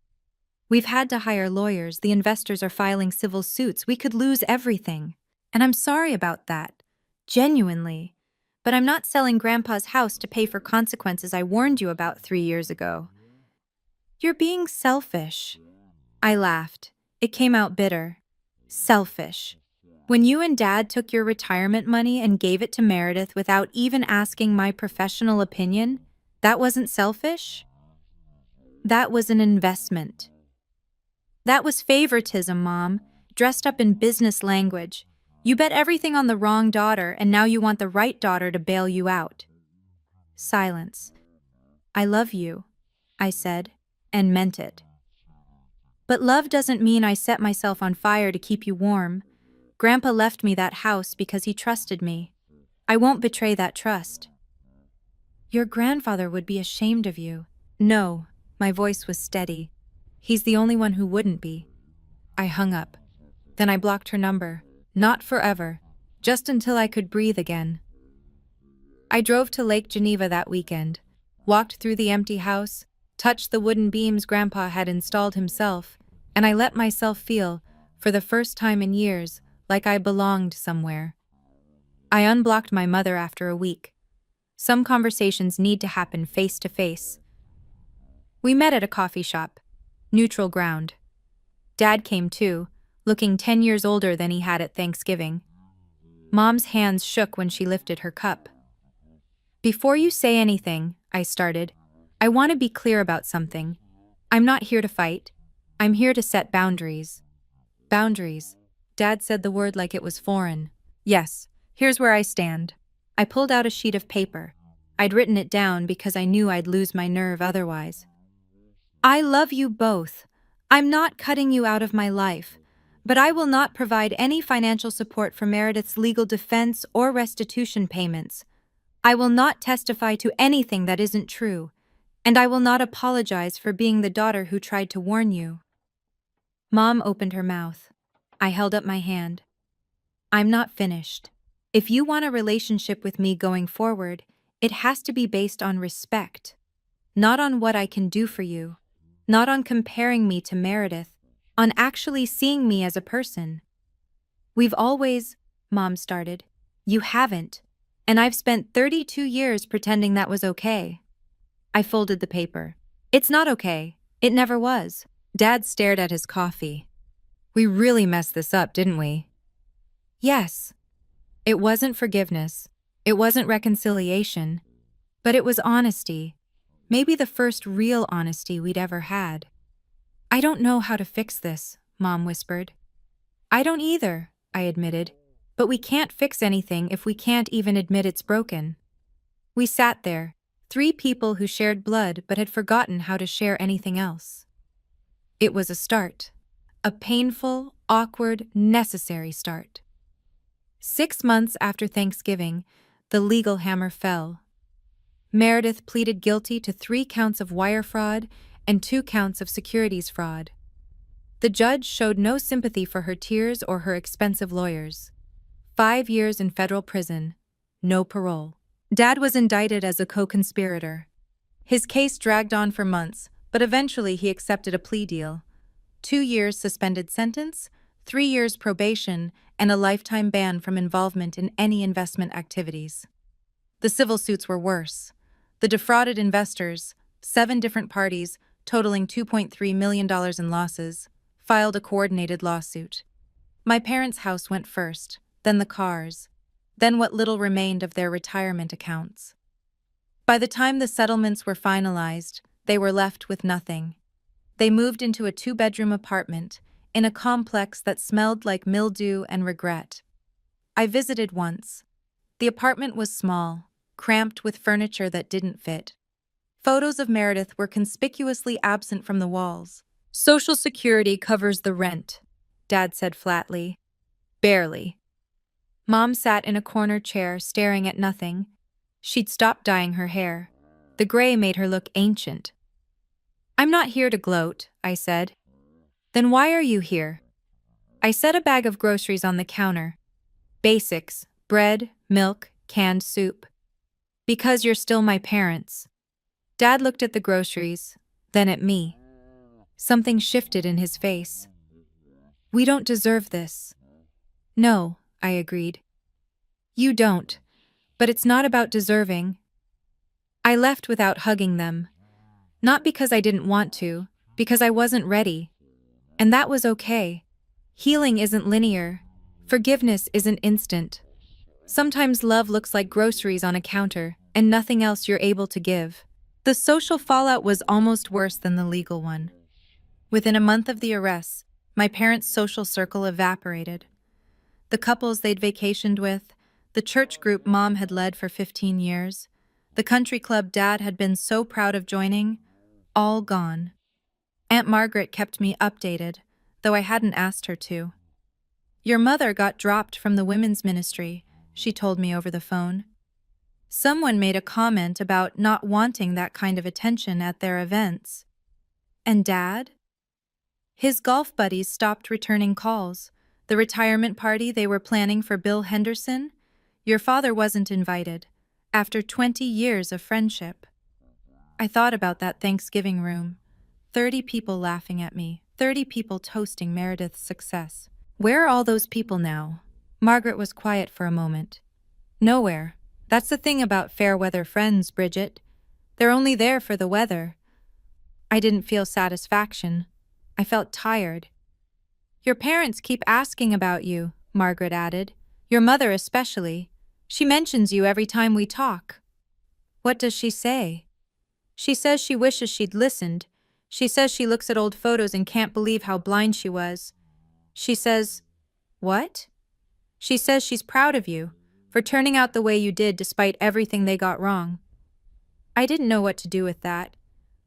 We've had to hire lawyers. The investors are filing civil suits. We could lose everything. And I'm sorry about that. Genuinely. But I'm not selling Grandpa's house to pay for consequences I warned you about 3 years ago. You're being selfish. I laughed. It came out bitter. Selfish. When you and Dad took your retirement money and gave it to Meredith without even asking my professional opinion, that wasn't selfish? That was an investment. That was favoritism, Mom, dressed up in business language. You bet everything on the wrong daughter, and now you want the right daughter to bail you out. Silence. I love you, I said, and meant it. But love doesn't mean I set myself on fire to keep you warm. Grandpa left me that house because he trusted me. I won't betray that trust. Your grandfather would be ashamed of you. No, my voice was steady. He's the only one who wouldn't be. I hung up. Then I blocked her number. Not forever, just until I could breathe again. I drove to Lake Geneva that weekend, walked through the empty house, touched the wooden beams Grandpa had installed himself, and I let myself feel, for the first time in years, like I belonged somewhere. I unblocked my mother after a week. Some conversations need to happen face to face. We met at a coffee shop. Neutral ground. Dad came too, looking 10 years older than he had at Thanksgiving. Mom's hands shook when she lifted her cup. Before you say anything, I started, I want to be clear about something. I'm not here to fight. I'm here to set boundaries. Boundaries. Dad said the word like it was foreign. Yes, here's where I stand. I pulled out a sheet of paper. I'd written it down because I knew I'd lose my nerve otherwise. I love you both. I'm not cutting you out of my life, but I will not provide any financial support for Meredith's legal defense or restitution payments. I will not testify to anything that isn't true, and I will not apologize for being the daughter who tried to warn you. Mom opened her mouth. I held up my hand. I'm not finished. If you want a relationship with me going forward, it has to be based on respect, not on what I can do for you, not on comparing me to Meredith, on actually seeing me as a person. We've always, Mom started. You haven't. And I've spent 32 years pretending that was okay. I folded the paper. It's not okay. It never was. Dad stared at his coffee. We really messed this up, didn't we? Yes. It wasn't forgiveness. It wasn't reconciliation. But it was honesty. Maybe the first real honesty we'd ever had. I don't know how to fix this, Mom whispered. I don't either, I admitted. But we can't fix anything if we can't even admit it's broken. We sat there, three people who shared blood but had forgotten how to share anything else. It was a start. A painful, awkward, necessary start. 6 months after Thanksgiving, the legal hammer fell. Meredith pleaded guilty to 3 counts of wire fraud and 2 counts of securities fraud. The judge showed no sympathy for her tears or her expensive lawyers. 5 years in federal prison, no parole. Dad was indicted as a co-conspirator. His case dragged on for months, but eventually he accepted a plea deal. 2 years suspended sentence, 3 years probation, and a lifetime ban from involvement in any investment activities. The civil suits were worse. The defrauded investors, 7 different parties, totaling $2.3 million in losses, filed a coordinated lawsuit. My parents' house went first, then the cars, then what little remained of their retirement accounts. By the time the settlements were finalized, they were left with nothing. They moved into a 2-bedroom apartment in a complex that smelled like mildew and regret. I visited once. The apartment was small, cramped with furniture that didn't fit. Photos of Meredith were conspicuously absent from the walls. Social Security covers the rent, Dad said flatly. Barely. Mom sat in a corner chair staring at nothing. She'd stopped dyeing her hair. The gray made her look ancient. I'm not here to gloat, I said. Then why are you here? I set a bag of groceries on the counter. Basics, bread, milk, canned soup. Because you're still my parents. Dad looked at the groceries, then at me. Something shifted in his face. We don't deserve this. No, I agreed. You don't, but it's not about deserving. I left without hugging them. Not because I didn't want to, because I wasn't ready. And that was okay. Healing isn't linear. Forgiveness isn't instant. Sometimes love looks like groceries on a counter, and nothing else you're able to give. The social fallout was almost worse than the legal one. Within a month of the arrests, my parents' social circle evaporated. The couples they'd vacationed with, the church group Mom had led for 15 years, the country club Dad had been so proud of joining, all gone. Aunt Margaret kept me updated, though I hadn't asked her to. Your mother got dropped from the women's ministry, she told me over the phone. Someone made a comment about not wanting that kind of attention at their events. And Dad? His golf buddies stopped returning calls. The retirement party they were planning for Bill Henderson? Your father wasn't invited, after 20 years of friendship. I thought about that Thanksgiving room. 30 people laughing at me, 30 people toasting Meredith's success. Where are all those people now? Margaret was quiet for a moment. Nowhere. That's the thing about fair weather friends, Bridget. They're only there for the weather. I didn't feel satisfaction. I felt tired. Your parents keep asking about you, Margaret added. Your mother especially. She mentions you every time we talk. What does she say? She says she wishes she'd listened. She says she looks at old photos and can't believe how blind she was. She says, what? She says she's proud of you, for turning out the way you did despite everything they got wrong. I didn't know what to do with that.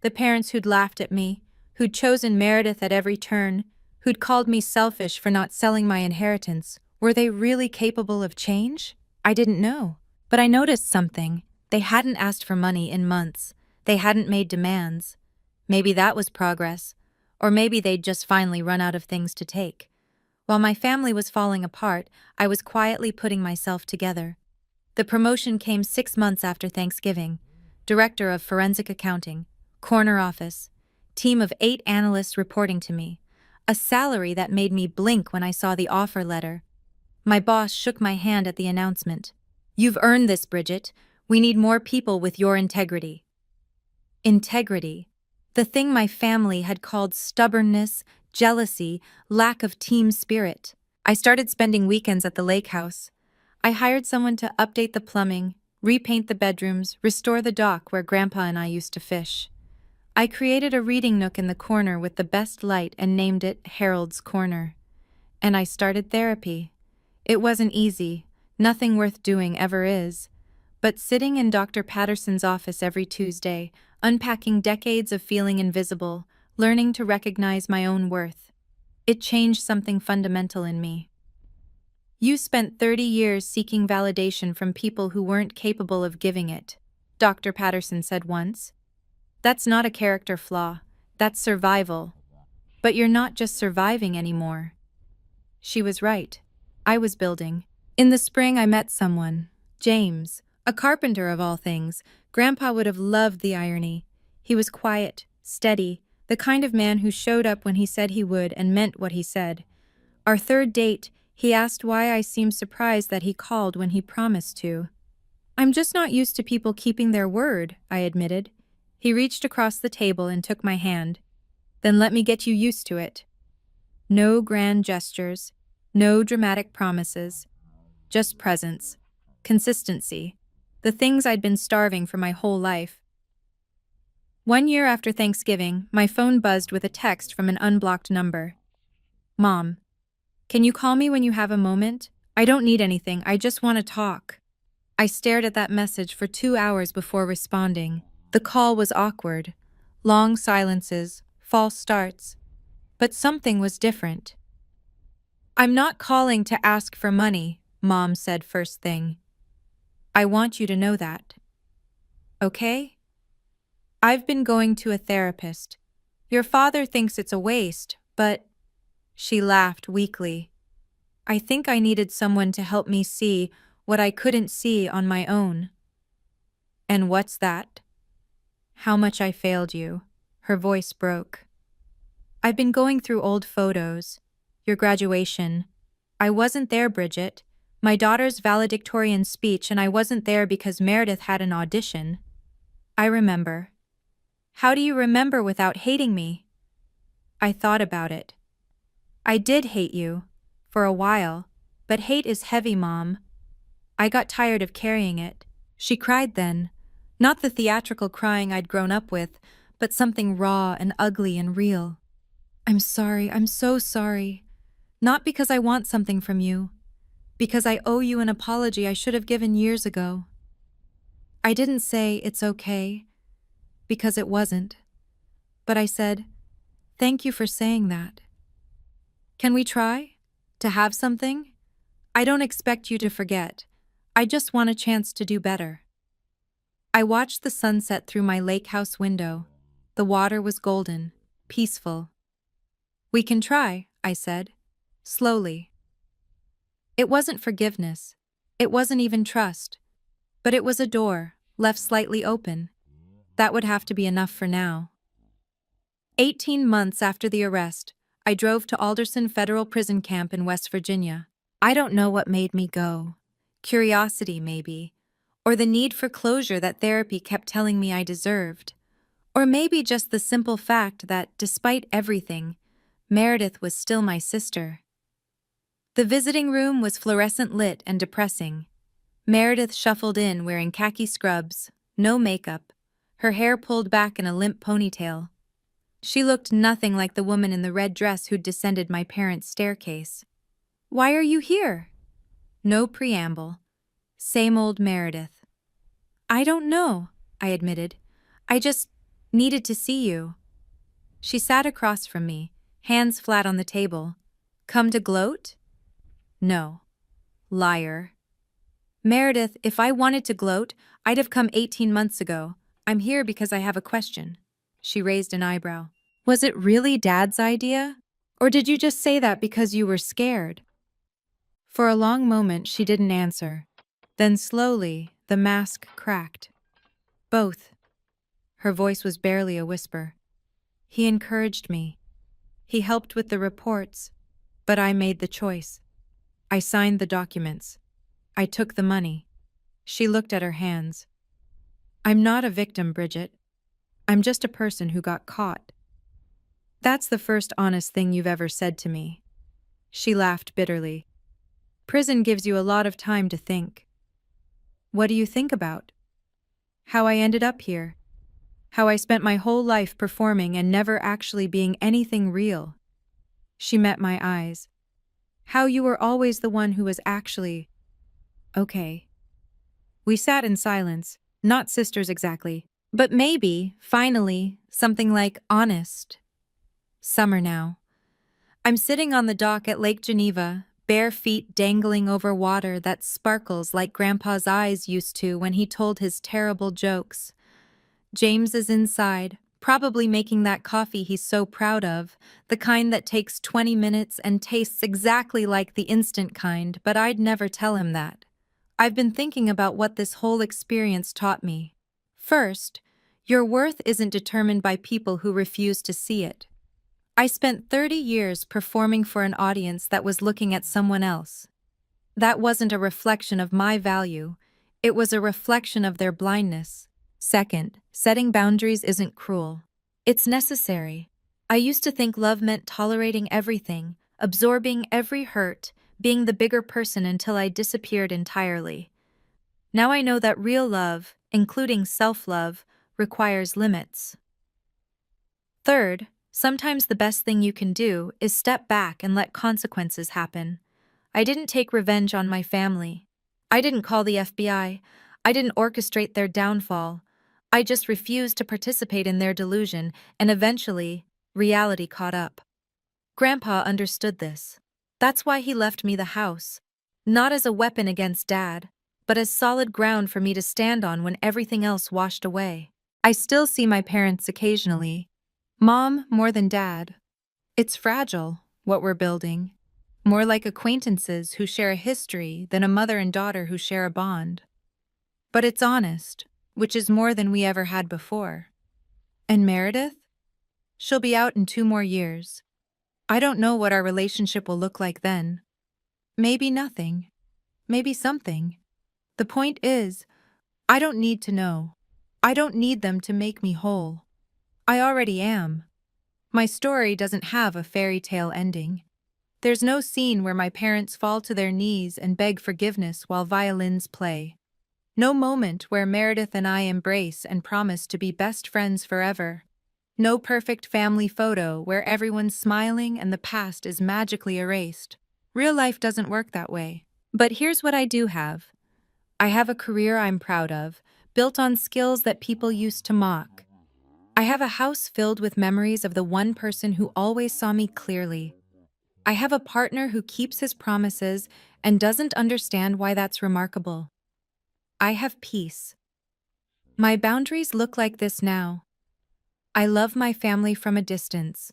The parents who'd laughed at me, who'd chosen Meredith at every turn, who'd called me selfish for not selling my inheritance, were they really capable of change? I didn't know. But I noticed something. They hadn't asked for money in months. They hadn't made demands. Maybe that was progress. Or maybe they'd just finally run out of things to take. While my family was falling apart, I was quietly putting myself together. The promotion came 6 months after Thanksgiving. Director of Forensic Accounting, corner office, team of 8 analysts reporting to me. A salary that made me blink when I saw the offer letter. My boss shook my hand at the announcement. "You've earned this, Bridget. We need more people with your integrity." Integrity. The thing my family had called stubbornness, jealousy, lack of team spirit. I started spending weekends at the lake house. I hired someone to update the plumbing, repaint the bedrooms, restore the dock where Grandpa and I used to fish. I created a reading nook in the corner with the best light and named it Harold's Corner. And I started therapy. It wasn't easy. Nothing worth doing ever is. But sitting in Dr. Patterson's office every Tuesday, unpacking decades of feeling invisible, learning to recognize my own worth, it changed something fundamental in me. "You spent 30 years seeking validation from people who weren't capable of giving it," Dr. Patterson said once. "That's not a character flaw. That's survival. But you're not just surviving anymore." She was right. I was building. In the spring, I met someone, James, a carpenter of all things. Grandpa would have loved the irony. He was quiet, steady, the kind of man who showed up when he said he would and meant what he said. Our third date, he asked why I seemed surprised that he called when he promised to. "I'm just not used to people keeping their word," I admitted. He reached across the table and took my hand. "Then let me get you used to it." No grand gestures, no dramatic promises, just presence, consistency, the things I'd been starving for my whole life. 1 year after Thanksgiving, my phone buzzed with a text from an unblocked number. "Mom, can you call me when you have a moment? I don't need anything, I just want to talk." I stared at that message for 2 hours before responding. The call was awkward. Long silences, false starts. But something was different. "I'm not calling to ask for money," Mom said first thing. "I want you to know that. Okay? I've been going to a therapist. Your father thinks it's a waste, but—" She laughed weakly. "I think I needed someone to help me see what I couldn't see on my own." "And what's that?" "How much I failed you." Her voice broke. "I've been going through old photos. Your graduation. I wasn't there, Bridget. My daughter's valedictorian speech, and I wasn't there because Meredith had an audition." "I remember." "How do you remember without hating me?" I thought about it. "I did hate you. For a while. But hate is heavy, Mom. I got tired of carrying it." She cried then. Not the theatrical crying I'd grown up with, but something raw and ugly and real. "I'm sorry, I'm so sorry. Not because I want something from you. Because I owe you an apology I should have given years ago." I didn't say it's okay, because it wasn't. But I said, "Thank you for saying that. Can we try? To have something? I don't expect you to forget. I just want a chance to do better." I watched the sunset through my lake house window. The water was golden, peaceful. "We can try," I said, slowly. It wasn't forgiveness. It wasn't even trust. But it was a door, left slightly open. That would have to be enough for now. 18 months after the arrest, I drove to Alderson Federal Prison Camp in West Virginia. I don't know what made me go. Curiosity, maybe. Or the need for closure that therapy kept telling me I deserved. Or maybe just the simple fact that, despite everything, Meredith was still my sister. The visiting room was fluorescent lit and depressing. Meredith shuffled in wearing khaki scrubs, no makeup, her hair pulled back in a limp ponytail. She looked nothing like the woman in the red dress who'd descended my parents' staircase. "Why are you here?" No preamble. Same old Meredith. "I don't know," I admitted. "I just needed to see you." She sat across from me, hands flat on the table. Come to gloat? No. Liar. Meredith, if I wanted to gloat, I'd have come 18 months ago. I'm here because I have a question. She raised an eyebrow. Was it really Dad's idea? Or did you just say that because you were scared? For a long moment, she didn't answer. Then slowly, the mask cracked. Both. Her voice was barely a whisper. He encouraged me. He helped with the reports. But I made the choice. I signed the documents. I took the money. She looked at her hands. I'm not a victim, Bridget. I'm just a person who got caught. That's the first honest thing you've ever said to me. She laughed bitterly. Prison gives you a lot of time to think. What do you think about? How I ended up here. How I spent my whole life performing and never actually being anything real. She met my eyes. How you were always the one who was actually okay. We sat in silence, not sisters exactly, but maybe, finally, something like honest. Summer now. I'm sitting on the dock at Lake Geneva, bare feet dangling over water that sparkles like Grandpa's eyes used to when he told his terrible jokes. James is inside, probably making that coffee he's so proud of, the kind that takes 20 minutes and tastes exactly like the instant kind, but I'd never tell him that. I've been thinking about what this whole experience taught me. First, your worth isn't determined by people who refuse to see it. I spent 30 years performing for an audience that was looking at someone else. That wasn't a reflection of my value, it was a reflection of their blindness. Second, setting boundaries isn't cruel. It's necessary. I used to think love meant tolerating everything, absorbing every hurt, being the bigger person until I disappeared entirely. Now I know that real love, including self-love, requires limits. Third, sometimes the best thing you can do is step back and let consequences happen. I didn't take revenge on my family. I didn't call the FBI. I didn't orchestrate their downfall. I just refused to participate in their delusion, and eventually, reality caught up. Grandpa understood this. That's why he left me the house. Not as a weapon against Dad, but as solid ground for me to stand on when everything else washed away. I still see my parents occasionally. Mom more than Dad. It's fragile, what we're building. More like acquaintances who share a history than a mother and daughter who share a bond. But it's honest, which is more than we ever had before. And Meredith? She'll be out in 2 more years. I don't know what our relationship will look like then. Maybe nothing. Maybe something. The point is, I don't need to know. I don't need them to make me whole. I already am. My story doesn't have a fairy tale ending. There's no scene where my parents fall to their knees and beg forgiveness while violins play. No moment where Meredith and I embrace and promise to be best friends forever. No perfect family photo where everyone's smiling and the past is magically erased. Real life doesn't work that way. But here's what I do have. I have a career I'm proud of, built on skills that people used to mock. I have a house filled with memories of the one person who always saw me clearly. I have a partner who keeps his promises and doesn't understand why that's remarkable. I have peace. My boundaries look like this now. I love my family from a distance.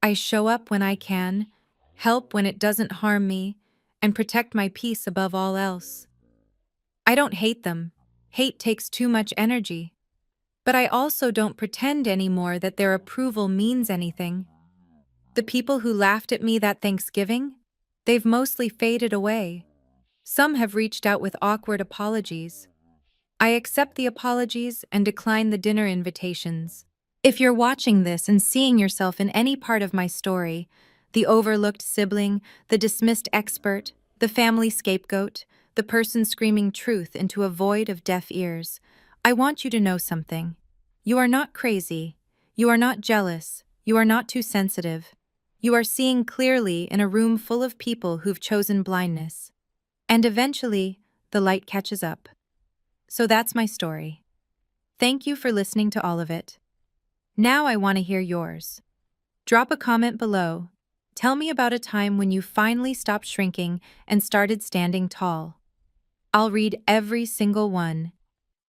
I show up when I can, help when it doesn't harm me, and protect my peace above all else. I don't hate them. Hate takes too much energy. But I also don't pretend anymore that their approval means anything. The people who laughed at me that Thanksgiving, they've mostly faded away. Some have reached out with awkward apologies. I accept the apologies and decline the dinner invitations. If you're watching this and seeing yourself in any part of my story, the overlooked sibling, the dismissed expert, the family scapegoat, the person screaming truth into a void of deaf ears, I want you to know something. You are not crazy. You are not jealous. You are not too sensitive. You are seeing clearly in a room full of people who've chosen blindness. And eventually, the light catches up. So that's my story. Thank you for listening to all of it. Now I want to hear yours. Drop a comment below. Tell me about a time when you finally stopped shrinking and started standing tall. I'll read every single one.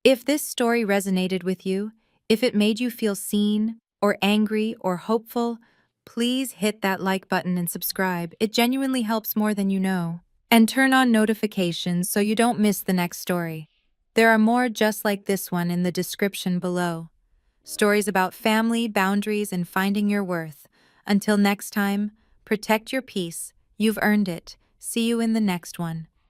If this story resonated with you, if it made you feel seen, or angry, or hopeful, please hit that like button and subscribe. It genuinely helps more than you know. And turn on notifications so you don't miss the next story. There are more just like this one in the description below. Stories about family, boundaries, and finding your worth. Until next time, protect your peace. You've earned it. See you in the next one.